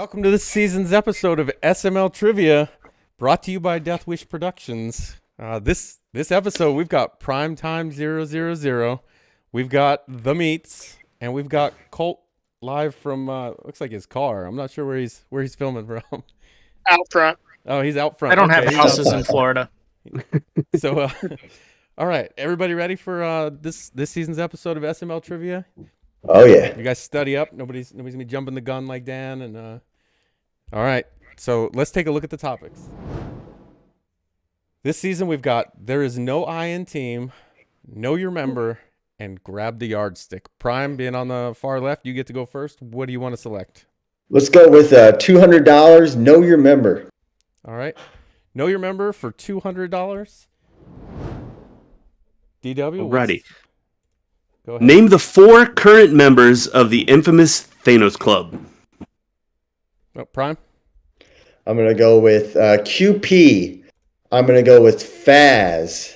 Welcome to this season's episode of SML Trivia, brought to you by Death Wish Productions. This episode, we've got Primetime 000, we've got The Meats, and we've got Colt live from looks like his car. I'm not sure where he's filming from. Out front. Oh, he's out front. I don't have houses in Florida. So, all right, everybody ready for this season's episode of SML Trivia? Oh yeah. You guys study up. Nobody's gonna be jumping the gun like Dan. And all right, so let's take a look at the topics. This season we've got There Is No I in Team, Know Your Member, and Grab the Yardstick. Prime being on the far left, you get to go first. What do you want to select? Let's go with $200. Know your member. All right, Know Your Member for $200. DW, Ready. Go ahead. Name the 4 current members of the infamous Thanos Club. Oh, Prime. I'm going to go with QP. I'm going to go with Faz.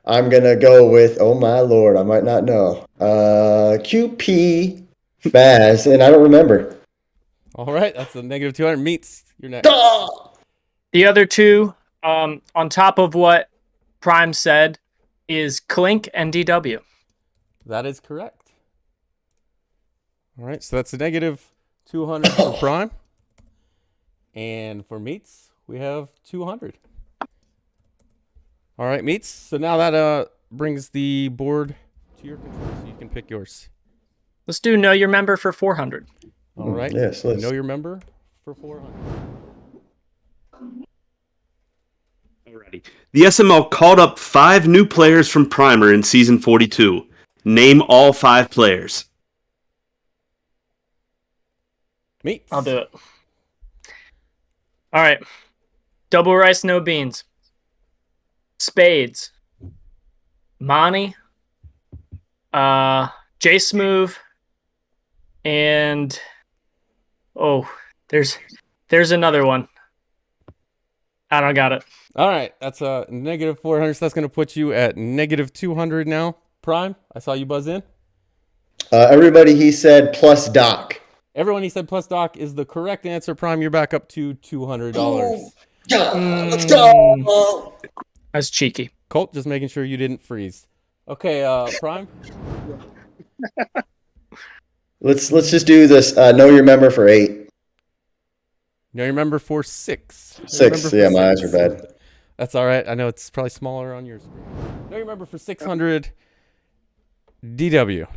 I'm going to go with, oh my lord, I might not know. QP, Faz, and I don't remember. All right, that's a negative 200. Meats, you're next. Duh! The other two, on top of what Prime said, is Clink and DW. That is correct. All right, so that's a negative 200 for Prime. And for Meats, we have 200. All right, Meats. So now that brings the board to your control, so you can pick yours. Let's do Know Your Member for 400. All right. Yes, let's. Know Your Member for 400. Alrighty. The SML called up 5 new players from Primer in Season 42. Name all 5 players. Meats. I'll do it. All right. Double rice, no beans. Spades. Monty. J Smooth. And there's another one. I don't got it. All right, that's a negative 400, so that's going to put you at negative 200 now. Prime, I saw you buzz in. Everybody, he said, plus Doc. Everyone he said plus Doc is the correct answer. Prime, you're back up to $200. Let's go. That's cheeky. Colt, just making sure you didn't freeze. Okay, Prime. Let's just do this. Know your member for 8. Know Your Member for 6. 6. Yeah, my eyes are bad. That's all right. I know it's probably smaller on your screen. Know Your Member for 600. DW.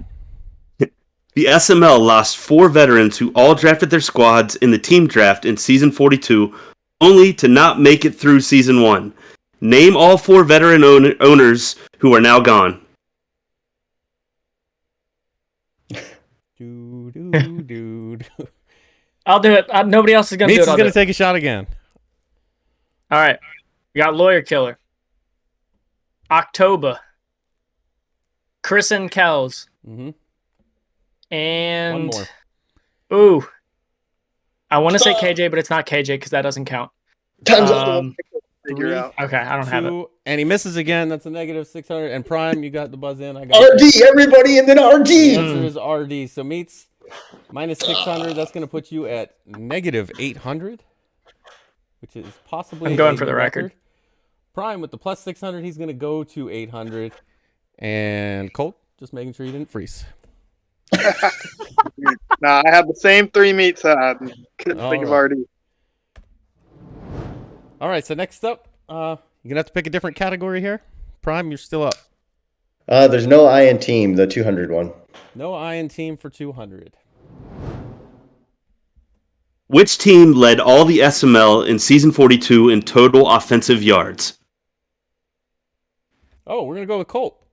The SML lost 4 veterans who all drafted their squads in the team draft in Season 42, only to not make it through Season 1. Name all 4 veteran owners who are now gone. Dude. I'll do it. Nobody else is going to do Meats it. is going to take a shot again. All right. We got Lawyer Killer. October. Chris and Kells. Mm-hmm. And One more. ooh, I want to say KJ, but it's not KJ because that doesn't count. Time's up. Figure out. Okay, I don't have it. 2, and he misses again. That's a negative 600. And Prime, you got the buzz in. I got RD, everybody, and then RD. The answer is RD. So Meats, minus 600. That's going to put you at negative 800, which is possibly I'm going a for the record. Prime with the plus 600, he's going to go to 800. And Colt, just making sure you didn't freeze. Nah, I have the same 3 meats. Couldn't think of right. RD. All right, so next up, you're going to have to pick a different category here. Prime, you're still up. There's no I in team, the 200 one. No I in team for 200. Which team led all the SML in Season 42 in total offensive yards? Oh, we're going to go with Colt.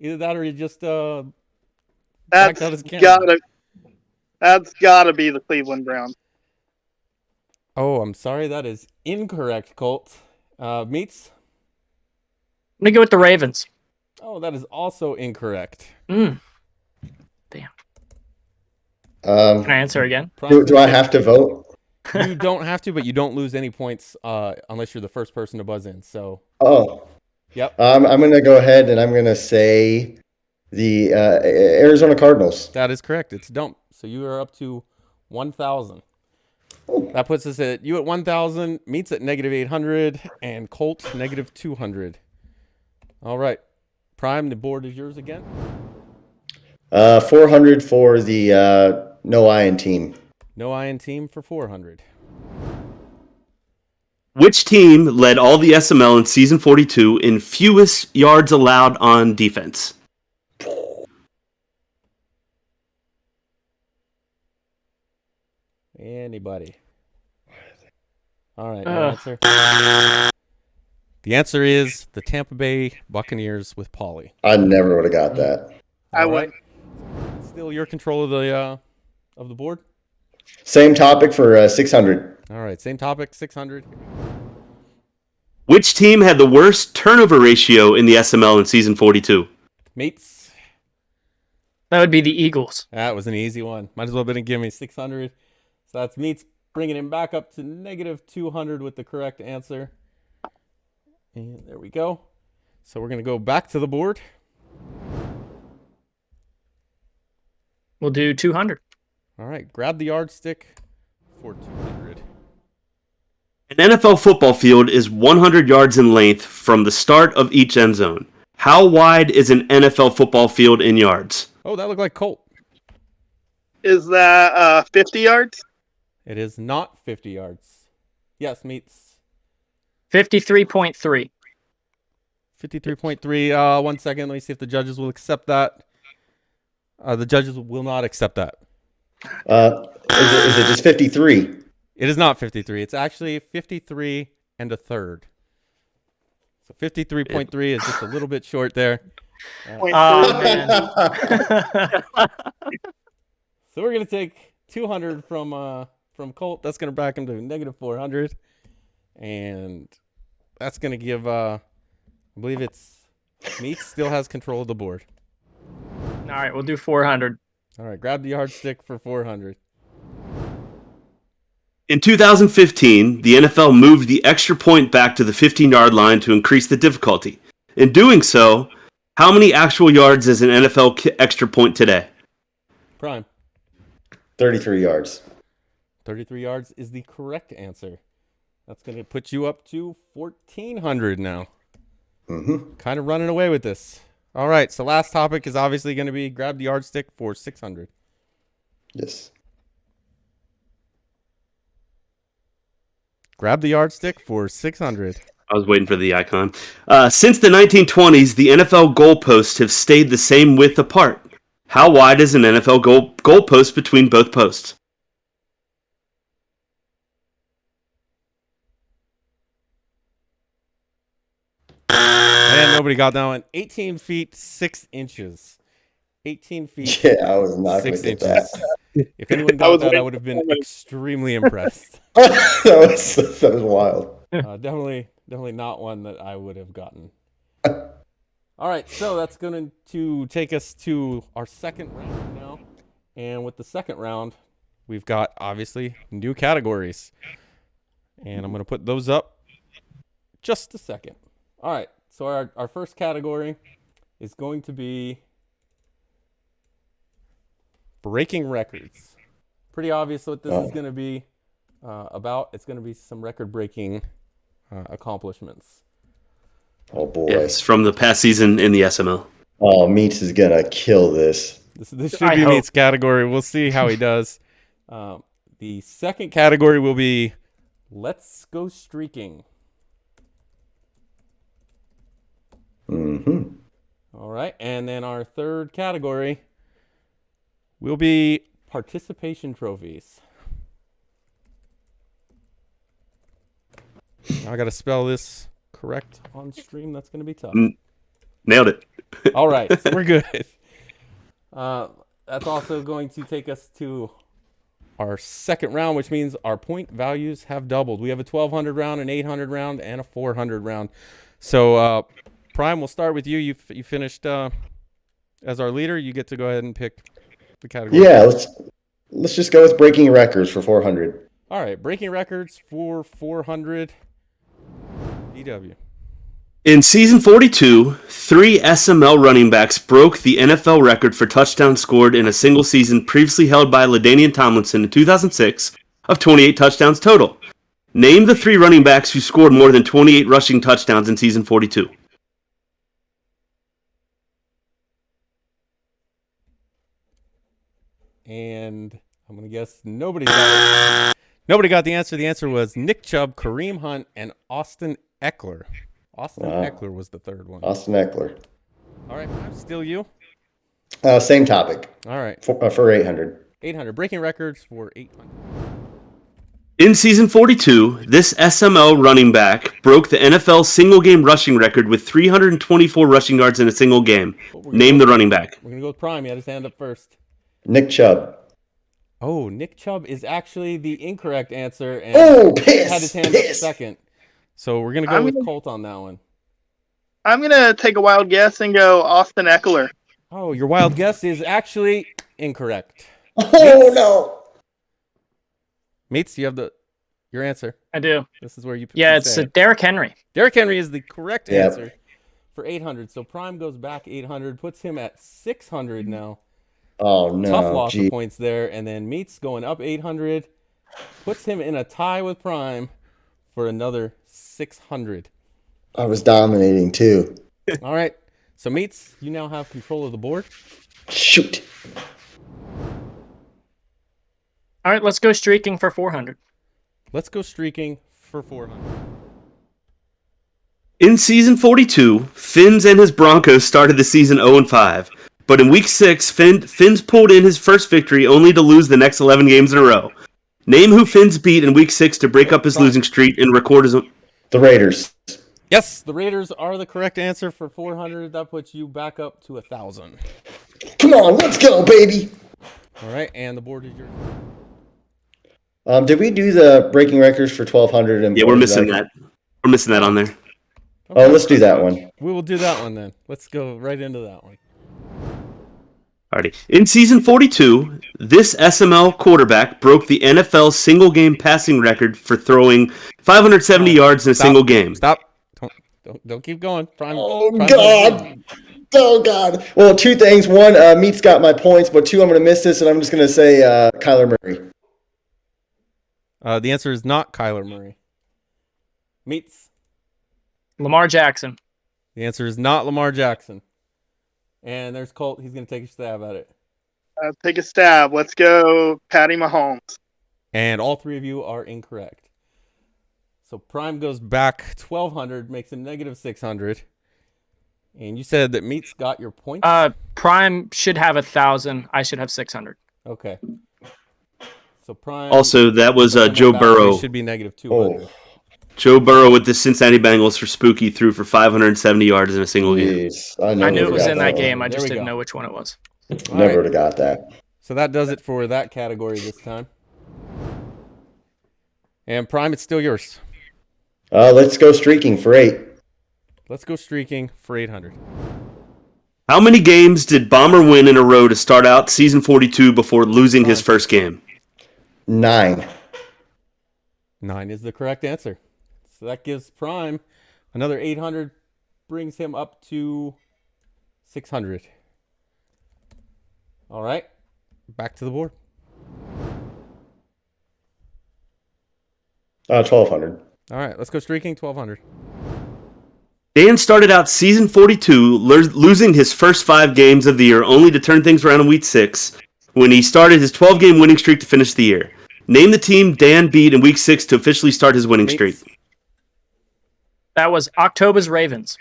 Either that or you just That's out his camera. gotta be the Cleveland Browns. Oh, I'm sorry. That is incorrect, Colt. Meats? I'm going to go with the Ravens. Oh, that is also incorrect. Damn. Um, Can I answer again? do I have to vote? You don't have to, but you don't lose any points unless you're the first person to buzz in. So, Oh. yep. I'm going to go ahead and I'm going to say the Arizona Cardinals. That is correct. It's dump. So you are up to 1,000. That puts us at you at 1,000, Meats at -800, and Colt -200. All right. Prime, the board is yours again. 400 for the No Iron team. No Iron team for 400. Which team led all the SML in season 42 in fewest yards allowed on defense? Anybody? All right. No answer. The answer is the Tampa Bay Buccaneers with Pauly. I never would have got that. I All would. Still your control of the board. Same topic for 600. All right. Same topic. 600. Which team had the worst turnover ratio in the SML in season 42? Meats. That would be the Eagles. That was an easy one. Might as well have been a gimme. 600. So that's Meats bringing him back up to -200 with the correct answer. And there we go. So we're going to go back to the board. We'll do 200. All right. Grab the yardstick for 200. An NFL football field is 100 yards in length from the start of each end zone. How wide is an NFL football field in yards? Oh, that looked like Colt. Is that 50 yards? It is not 50 yards. Yes, Meats. 53.3. 53.3. 1 second. Let me see if the judges will accept that. The judges will not accept that. Is it just 53? It is not 53. It's actually 53 and a third. So 53.3 is just a little bit short there. Oh, man. So we're going to take 200 from Colt. That's going to back him to -400. And that's going to give, I believe it's Meats still has control of the board. All right, we'll do 400. All right, grab the yardstick for 400. In 2015, the NFL moved the extra point back to the 15-yard line to increase the difficulty. In doing so, how many actual yards is an NFL extra point today? Prime. 33 yards. 33 yards is the correct answer. That's going to put you up to 1,400 now. Mm-hmm. Kind of running away with this. All right, so last topic is obviously going to be grab the yardstick for 600. Yes. Grab the yardstick for 600. I was waiting for the icon. Since the 1920s, the NFL goalposts have stayed the same width apart. How wide is an NFL goalpost between both posts? And nobody got that one. 18 feet, 6 inches. 18 feet, Yeah, I was not going 6 to get inches. that. If anyone got that, I would have been extremely impressed. that was wild. Definitely not one that I would have gotten. All right, so that's going to take us to our second round now. And with the second round, we've got, obviously, new categories. And I'm going to put those up just a second. All right, so our first category is going to be breaking records. Pretty obvious what this is going to be about. It's going to be some record-breaking accomplishments. Oh, boy. Yes, from the past season in the SML. Oh, Meats is going to kill this. This should be Meat's category. We'll see how he does. The second category will be Let's Go Streaking. Mm-hmm. All right, and then our third category will be participation trophies. Now I got to spell this correct on stream. That's going to be tough. Nailed it. All right, so we're good. That's also going to take us to our second round, which means our point values have doubled. We have a 1,200 round, an 800 round, and a 400 round. So, Prime, we'll start with you. You finished as our leader. You get to go ahead and pick the category. Yeah, let's just go with breaking records for 400. All right, breaking records for 400. DW. In season 42, 3 SML running backs broke the NFL record for touchdowns scored in a single season previously held by LaDainian Tomlinson in 2006, of 28 touchdowns total. Name the 3 running backs who scored more than 28 rushing touchdowns in season 42. And I'm going to guess nobody got it. Nobody got the answer. The answer was Nick Chubb, Kareem Hunt, and Austin Eckler. Austin Eckler was the third one. Austin Eckler. All right, still you. Same topic. All right. For 800. 800. Breaking records for 800. In season 42, this SML running back broke the NFL single-game rushing record with 324 rushing yards in a single game. Name the running back. We're going to go with Prime. He had his hand up first. Nick Chubb. Oh, Nick Chubb is actually the incorrect answer. And had his hand up second. So we're going to go with Colt on that one. I'm going to take a wild guess and go Austin Eckler. Oh, your wild guess is actually incorrect. Oh, no. Meats, you have your answer. I do. This is where you it's Derrick Henry. Derrick Henry is the correct answer for 800. So Prime goes back 800, puts him at 600 now. Oh, no. Tough loss of points there. And then Meats going up 800, puts him in a tie with Prime for another 600. I was dominating, too. All right. So, Meats, you now have control of the board. Shoot. All right, let's go streaking for 400. Let's go streaking for 400. In season 42, Fins and his Broncos started the season 0-5. But in week 6, Fins pulled in his first victory only to lose the next 11 games in a row. Name who Fins beat in week 6 to break up his losing streak and record his own. The Raiders. Yes, the Raiders are the correct answer for 400. That puts you back up to 1,000. Come on, let's go, baby. All right, and the board is yours. Did we do the breaking records for 1,200? Yeah, we're missing that. We're missing that on there. Okay. Oh, let's do that one. We will do that one then. Let's go right into that one. Alrighty. In season 42, this SML quarterback broke the NFL single-game passing record for throwing 570 yards in a single game. Stop. Don't keep going. Prime God. Oh, God. Well, 2 things. 1, Meat's got my points, but 2, I'm going to miss this, and I'm just going to say Kyler Murray. The answer is not Kyler Murray. Meats. Lamar Jackson. The answer is not Lamar Jackson. And there's Colt. He's going to take a stab at it. Take a stab. Let's go Patty Mahomes. And all 3 of you are incorrect. So Prime goes back 1,200, makes him negative 600. And you said that Meats got your points? Prime should have 1,000. I should have 600. Okay. So Prime... Also, that was Joe Burrow. Should be negative 200. Oh. Joe Burrow with the Cincinnati Bengals for Spooky threw for 570 yards in a single game. I knew it was in that one. game. I just didn't know which one it was. Never would have got that. So that does it for that category this time. And Prime, it's still yours. Let's go streaking for 8. Let's go streaking for 800. How many games did Bomber win in a row to start out season 42 before losing his first game? 9. 9 is the correct answer. So that gives Prime another 800, brings him up to 600. All right, back to the board. 1,200. All right, let's go streaking, 1,200. Dan started out season 42 losing his first 5 games of the year only to turn things around in week 6 when he started his 12-game winning streak to finish the year. Name the team Dan beat in week 6 to officially start his winning streak. That was October's Ravens.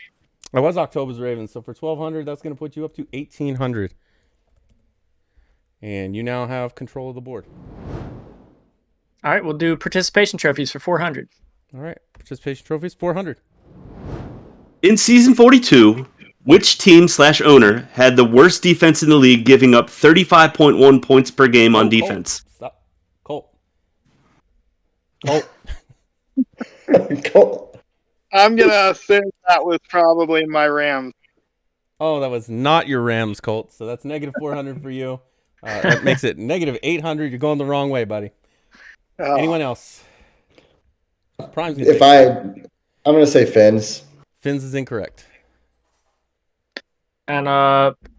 That was October's Ravens. So for 1,200, that's going to put you up to 1,800. And you now have control of the board. All right, we'll do participation trophies for 400. All right, participation trophies, 400. In season 42, which team/owner had the worst defense in the league, giving up 35.1 points per game on defense? Stop. Colt. Cool. I'm going to assume that was probably my Rams. Oh, that was not your Rams, Colt. So that's negative 400 for you. That makes it negative 800. You're going the wrong way, buddy. Anyone else? Prime's I'm going to say Fins. Fins is incorrect. And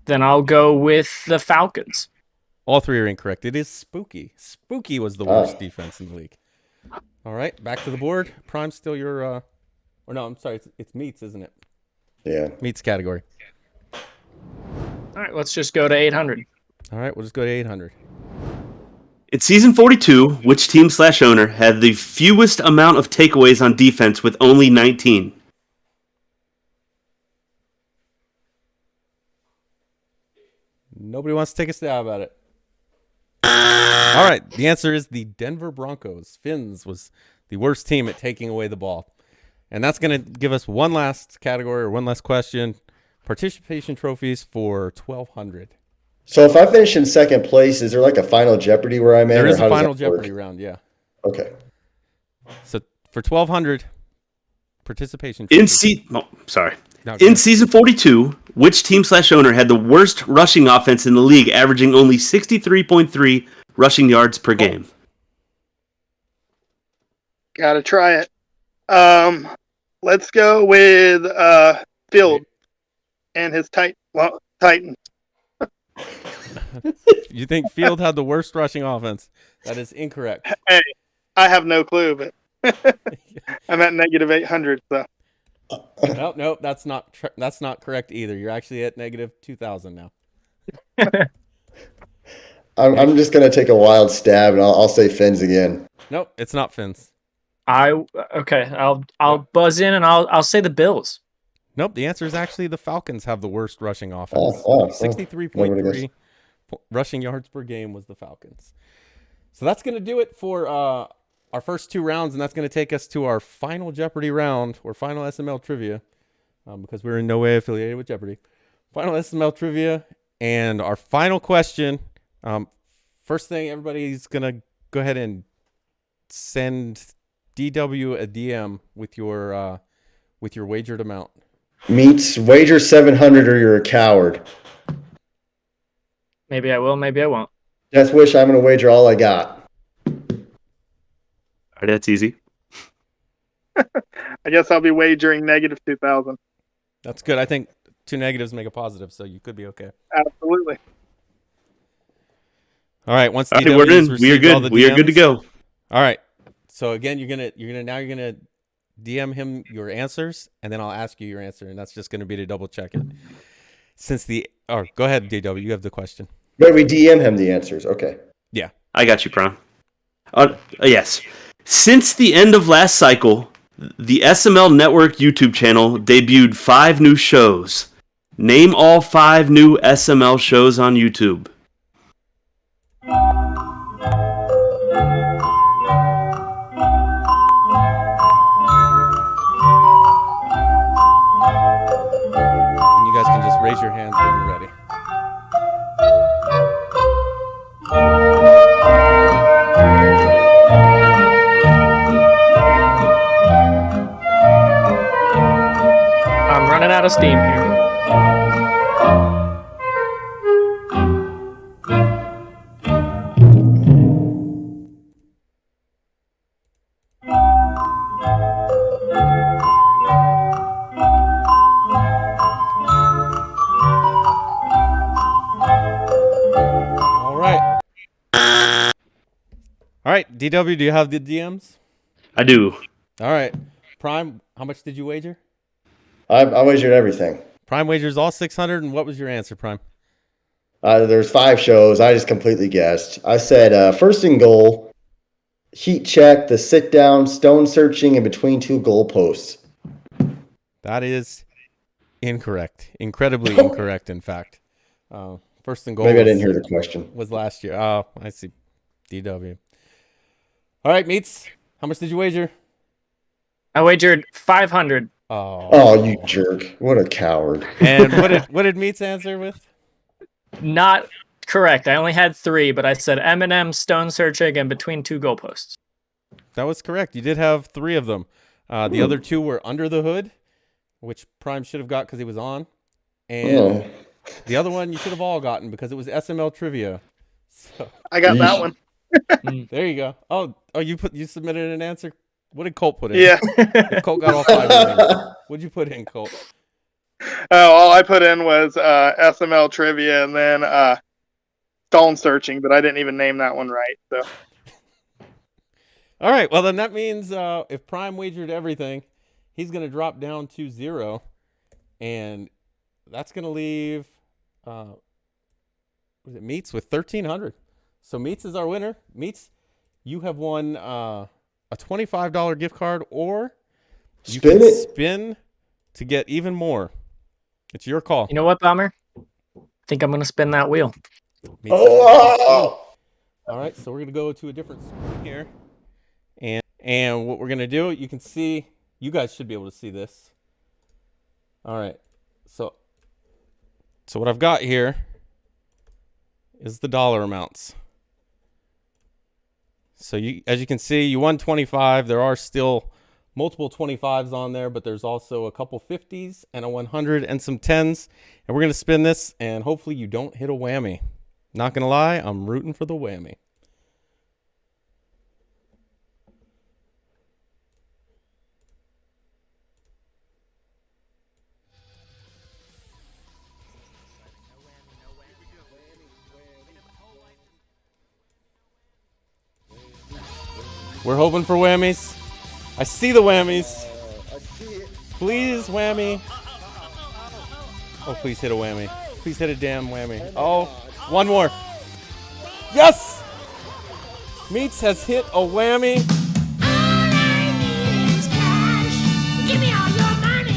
then I'll go with the Falcons. All three are incorrect. It is Spooky. Spooky was the worst defense in the league. All right, back to the board. Prime's still your, or no, I'm sorry, it's Meats, isn't it? Yeah. Meats category. All right, let's just go to 800. All right, we'll just go to 800. In season 42, which team/owner had the fewest amount of takeaways on defense with only 19? Nobody wants to take a stab at it. All right, the answer is the Denver Broncos. Fins was the worst team at taking away the ball. And that's going to give us one last category or one last question. Participation trophies for 1,200. So if I finish in second place, is there like a Final Jeopardy where I'm in? There is or how a does Final that work? Jeopardy round, yeah. Okay. So for 1,200 participation In trophies. In season 42, which team/owner had the worst rushing offense in the league, averaging only 63.3 rushing yards per game? Gotta try it. Let's go with Field and his Titans. You think Field had the worst rushing offense? That is incorrect. Hey, I have no clue, but I'm at negative 800. So Nope, that's not correct either. You're actually at negative 2,000 now. I'm just gonna take a wild stab and I'll say Fins again. Nope, it's not Fins. I'll buzz in and I'll say the Bills. Nope, the answer is actually the Falcons have the worst rushing offense. 63.3 rushing yards per game was the Falcons. So that's going to do it for our first two rounds, and that's going to take us to our final Jeopardy round, or final SML Trivia, because we're in no way affiliated with Jeopardy. Final SML Trivia, and our final question. First thing, everybody's going to go ahead and send DW a DM with your wagered amount. Meets wager 700 or you're a coward. Maybe I will, maybe I won't. Death Wish, I'm going to wager all I got. All right, that's easy. I guess I'll be wagering negative 2,000. That's good. I think two negatives make a positive, so you could be okay. Absolutely. All right, once All right, DW we're has in. received all the We are good to DMs. go. All right. So again, you're gonna DM him your answers, and then I'll ask you your answer, and that's just gonna be to double check it. Go ahead, DW. You have the question. Wait, we DM him the answers. Okay. Yeah. I got you, Prom. Yes. Since the end of last cycle, the SML Network YouTube channel debuted 5 new shows. Name all 5 new SML shows on YouTube. And you guys can just raise your hands when you're ready. I'm running out of steam here. All right, DW, do you have the DMs? I do. All right. Prime, how much did you wager? I wagered everything. Prime wagers all 600, and what was your answer, Prime? There's 5 shows. I just completely guessed. I said first and goal, heat check, the sit down, stone searching, in between 2 goalposts. That is incorrect. Incredibly incorrect, in fact. First and goal. Maybe I didn't hear the question. Was last year. Oh, I see. DW. All right, Meats. How much did you wager? I wagered 500. Oh, you jerk. What a coward. And what did Meats answer with? Not correct. I only had 3, but I said M&M, stone searching, and between 2 goalposts. That was correct. You did have 3 of them. The other 2 were Under the Hood, which Prime should have got because he was on. And the other one you should have all gotten because it was SML Trivia. So I got that one. there you go. Oh, you submitted an answer. What did Colt put in? Yeah. If Colt got all 5 of them. What'd you put in, Colt? Oh, all I put in was SML Trivia and then phone searching, but I didn't even name that one right. So All right. Well, then that means if Prime wagered everything, he's going to drop down to 0. And that's going to leave Meats with 1,300. So Meats is our winner. Meats, you have won a $25 gift card, or you Spin can it. spin to get even more. It's your call. You know what, Bomber? I think I'm going to spin that wheel. Meats Oh! All right, so we're gonna go to a different screen here, and what we're gonna do, you can see, you guys should be able to see this. All right, so what I've got here is the dollar amounts. So as you can see, you won 25. There are still multiple 25s on there, but there's also a couple 50s and a 100 and some 10s, and we're gonna spin this, and hopefully you don't hit a whammy. Not gonna lie, I'm rooting for the whammy. We're hoping for whammies. I see the whammies. Please, whammy. Oh, please hit a whammy. Please hit a damn whammy. Oh, one more. Yes! Meats has hit a whammy. Give me all your money.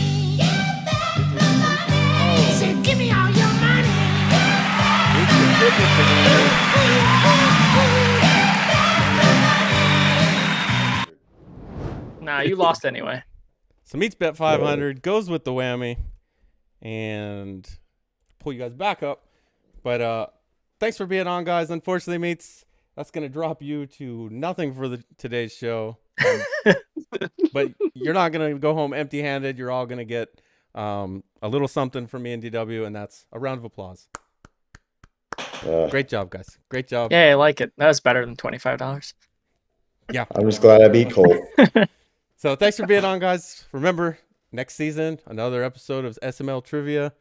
He said, give me all your money. Nah, you lost anyway. So Meats bet 500, goes with the whammy, and pull you guys back up. But thanks for being on, guys. Unfortunately, Meats, that's going to drop you to nothing for today's show. But you're not going to go home empty-handed. You're all going to get a little something from me and DW, and that's a round of applause. Great job, guys. Great job. Yeah, I like it. That was better than $25. Yeah. I'm just glad I beat Cole. So thanks for being on, guys. Remember, next season, another episode of SML Trivia.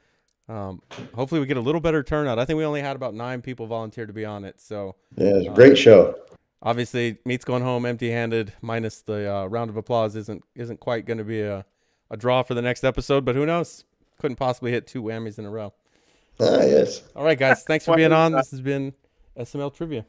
Hopefully we get a little better turnout. I think we only had about 9 people volunteer to be on it. So Yeah, it's a great show. obviously, Meat's going home empty-handed, minus the round of applause isn't quite going to be a draw for the next episode. But who knows? Couldn't possibly hit 2 whammies in a row. Ah, yes. All right, guys. Thanks for being on. This has been SML Trivia.